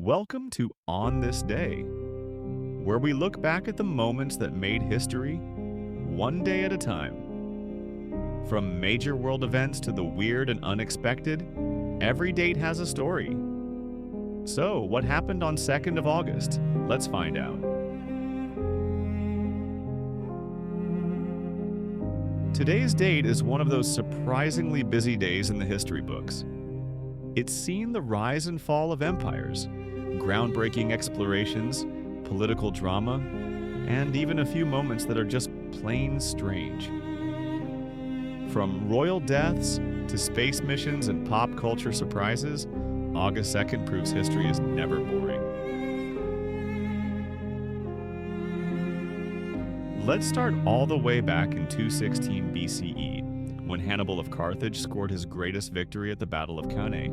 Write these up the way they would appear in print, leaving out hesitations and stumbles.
Welcome to On This Day, where we look back at the moments that made history one day at a time. From major world events to the weird and unexpected, every date has a story. So, what happened on 2nd of August? Let's find out. Today's date is one of those surprisingly busy days in the history books. It's seen the rise and fall of empires, groundbreaking explorations, political drama, and even a few moments that are just plain strange. From royal deaths to space missions and pop culture surprises, August 2nd proves history is never boring. Let's start all the way back in 216 BCE, when Hannibal of Carthage scored his greatest victory at the Battle of Cannae.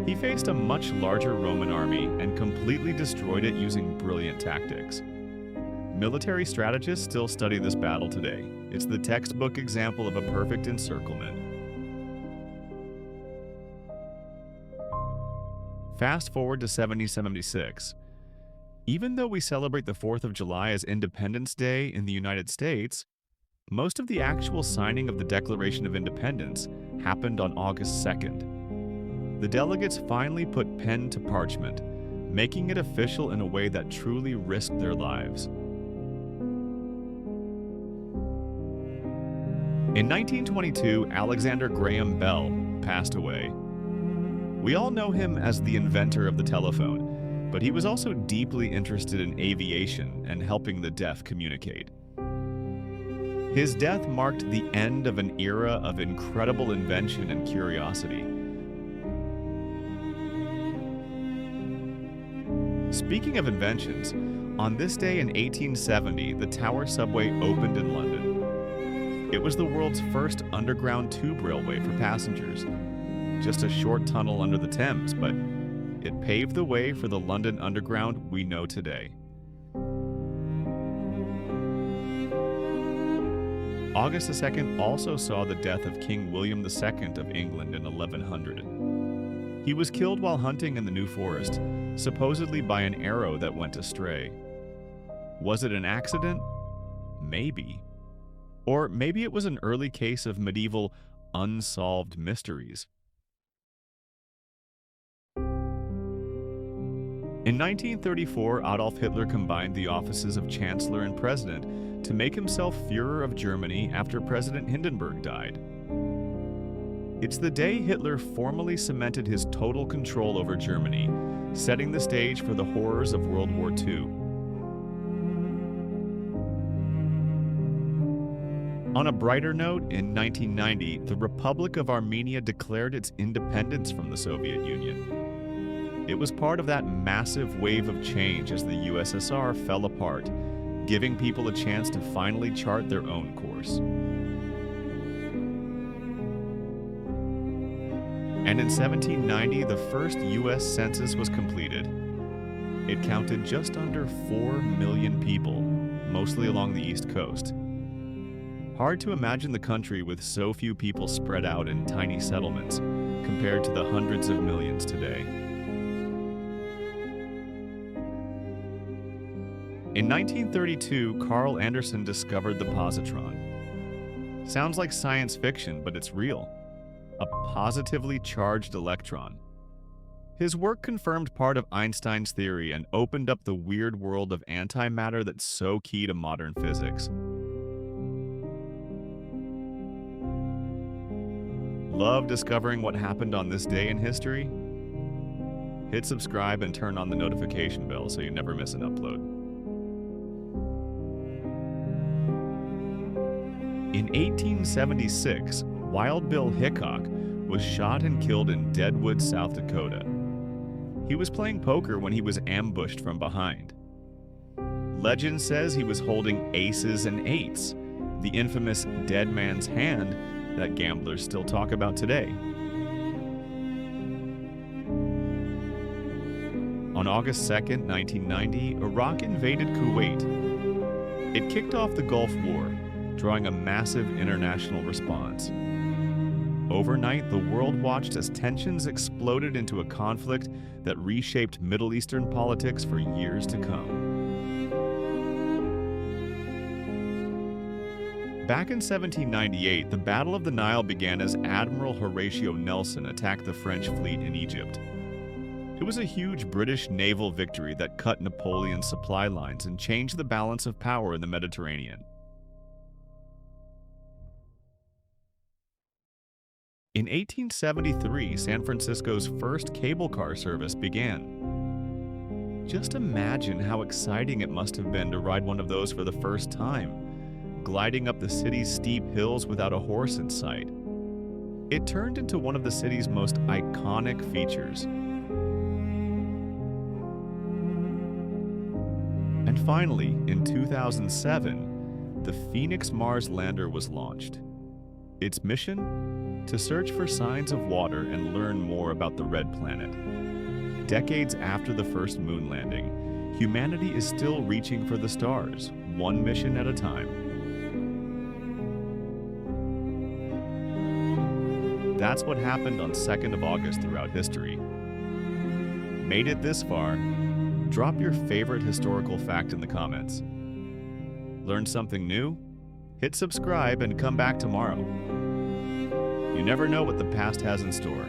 He faced a much larger Roman army and completely destroyed it using brilliant tactics. Military strategists still study this battle today. It's the textbook example of a perfect encirclement. Fast forward to 1776. Even though we celebrate the 4th of July as Independence Day in the United States, most of the actual signing of the Declaration of Independence happened on August 2nd. The delegates finally put pen to parchment, making it official in a way that truly risked their lives. In 1922, Alexander Graham Bell passed away. We all know him as the inventor of the telephone, but he was also deeply interested in aviation and helping the deaf communicate. His death marked the end of an era of incredible invention and curiosity. Speaking of inventions, on this day in 1870, the Tower subway opened in London. It was the world's first underground tube railway for passengers. Just a short tunnel under the Thames, but it paved the way for the London Underground we know today. August 2nd also saw the death of King William II of England in 1100. He was killed while hunting in the New Forest, supposedly by an arrow that went astray. Was it an accident? Maybe. Or maybe it was an early case of medieval unsolved mysteries. In 1934, Adolf Hitler combined the offices of Chancellor and President to make himself Führer of Germany after President Hindenburg died. It's the day Hitler formally cemented his total control over Germany, setting the stage for the horrors of World War II. On a brighter note, in 1990, the Republic of Armenia declared its independence from the Soviet Union. It was part of that massive wave of change as the USSR fell apart, giving people a chance to finally chart their own course. And in 1790, the first U.S. census was completed. It counted just under 4 million people, mostly along the East Coast. Hard to imagine the country with so few people spread out in tiny settlements, compared to the hundreds of millions today. In 1932, Carl Anderson discovered the positron. Sounds like science fiction, but it's real. A positively charged electron. His work confirmed part of Einstein's theory and opened up the weird world of antimatter that's so key to modern physics. Love discovering what happened on this day in history? Hit subscribe and turn on the notification bell so you never miss an upload. In 1876, Wild Bill Hickok was shot and killed in Deadwood, South Dakota. He was playing poker when he was ambushed from behind. Legend says he was holding aces and eights, the infamous dead man's hand that gamblers still talk about today. On August 2nd, 1990, Iraq invaded Kuwait. It kicked off the Gulf War, drawing a massive international response. Overnight, the world watched as tensions exploded into a conflict that reshaped Middle Eastern politics for years to come. Back in 1798, the Battle of the Nile began as Admiral Horatio Nelson attacked the French fleet in Egypt. It was a huge British naval victory that cut Napoleon's supply lines and changed the balance of power in the Mediterranean. In 1873, San Francisco's first cable car service began. Just imagine how exciting it must have been to ride one of those for the first time, gliding up the city's steep hills without a horse in sight. It turned into one of the city's most iconic features. And finally, in 2007, the Phoenix Mars lander was launched. Its mission? To search for signs of water and learn more about the Red Planet. Decades after the first moon landing, humanity is still reaching for the stars, one mission at a time. That's what happened on 2nd of August throughout history. Made it this far? Drop your favorite historical fact in the comments. Learn something new? Hit subscribe and come back tomorrow. You never know what the past has in store.